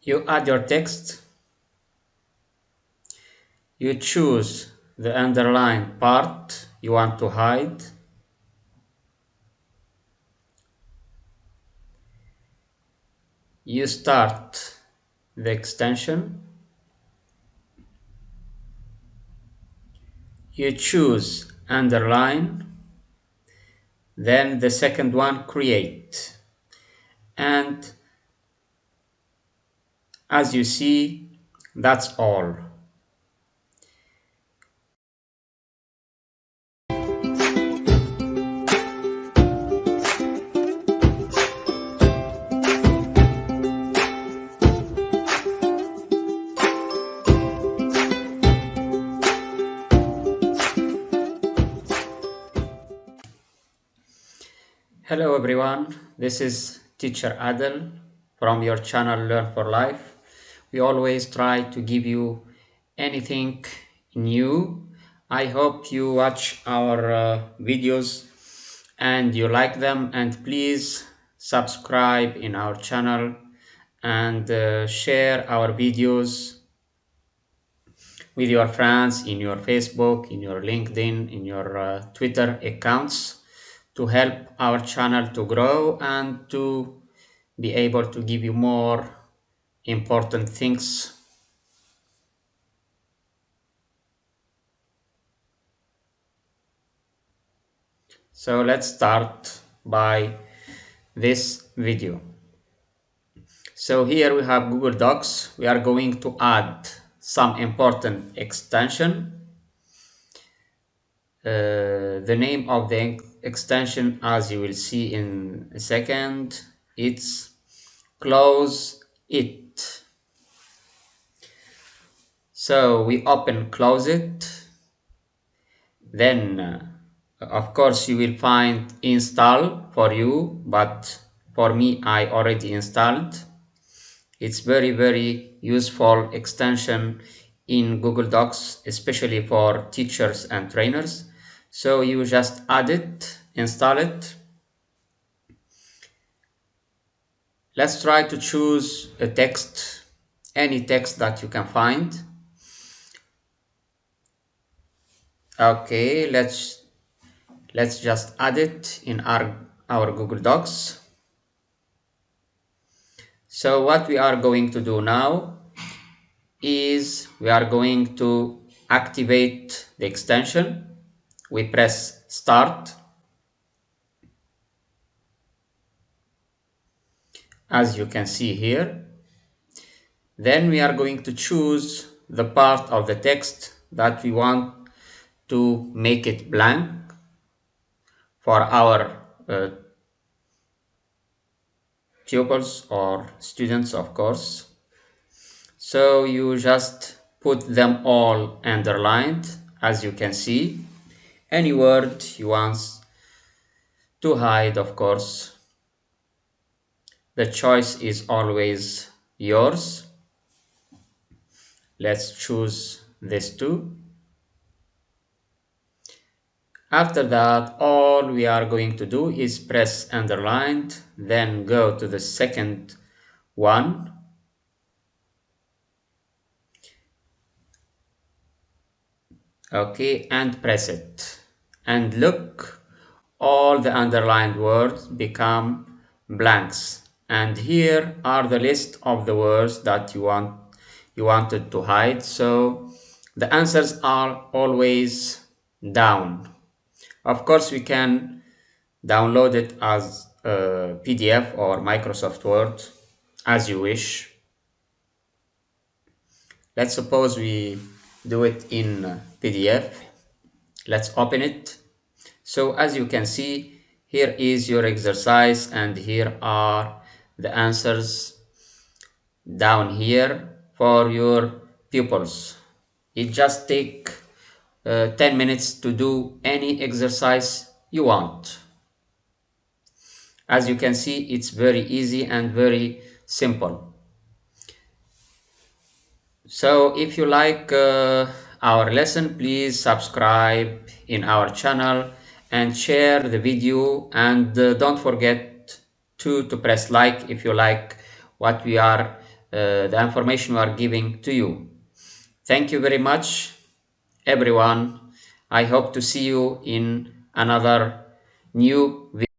You add your text, you choose the underlined part you want to hide, you start the extension, you choose underline, then the second one, create, and as you see, that's all. Hello everyone, this is teacher Adel from your channel Learn for Life. We always try to give you anything new. I hope you watch our videos and you like them, and please subscribe in our channel and share our videos with your friends in your Facebook, in your LinkedIn, in your Twitter accounts, to help our channel to grow and to be able to give you more important things. So let's start by this video. So here we have Google Docs. We are going to add some important extension. The name of the extension, as you will see in a second, it's Close It. So we open Close It, then of course you will find install for you, but for me I already installed. It's very useful extension in Google Docs, especially for teachers and trainers. So you just add it, install it. Let's try to choose a text, any text that you can find. Okay, let's just add it in our Google Docs. So what we are going to do now is we are going to activate the extension. We press start. As you can see here, then we are going to choose the part of the text that we want to make it blank for our pupils or students, of course. So you just put them all underlined, as you can see. Any word you want to hide, of course, the choice is always yours. Let's choose this too. After that, all we are going to do is press underlined, then go to the second one. Okay, and press it. And look, all the underlined words become blanks. And here are the list of the words that you wanted to hide. So the answers are always down. Of course, we can download it as a PDF or Microsoft Word, as you wish. Let's suppose we do it in PDF. Let's open it. So as you can see, here is your exercise and here are the answers down here for your pupils. It just take 10 minutes to do any exercise you want. As you can see, it's very easy and very simple. So if you like our lesson, please subscribe in our channel and share the video, and don't forget to press like if you like what we are the information we are giving to you. Thank you very much, everyone. I hope to see you in another new video.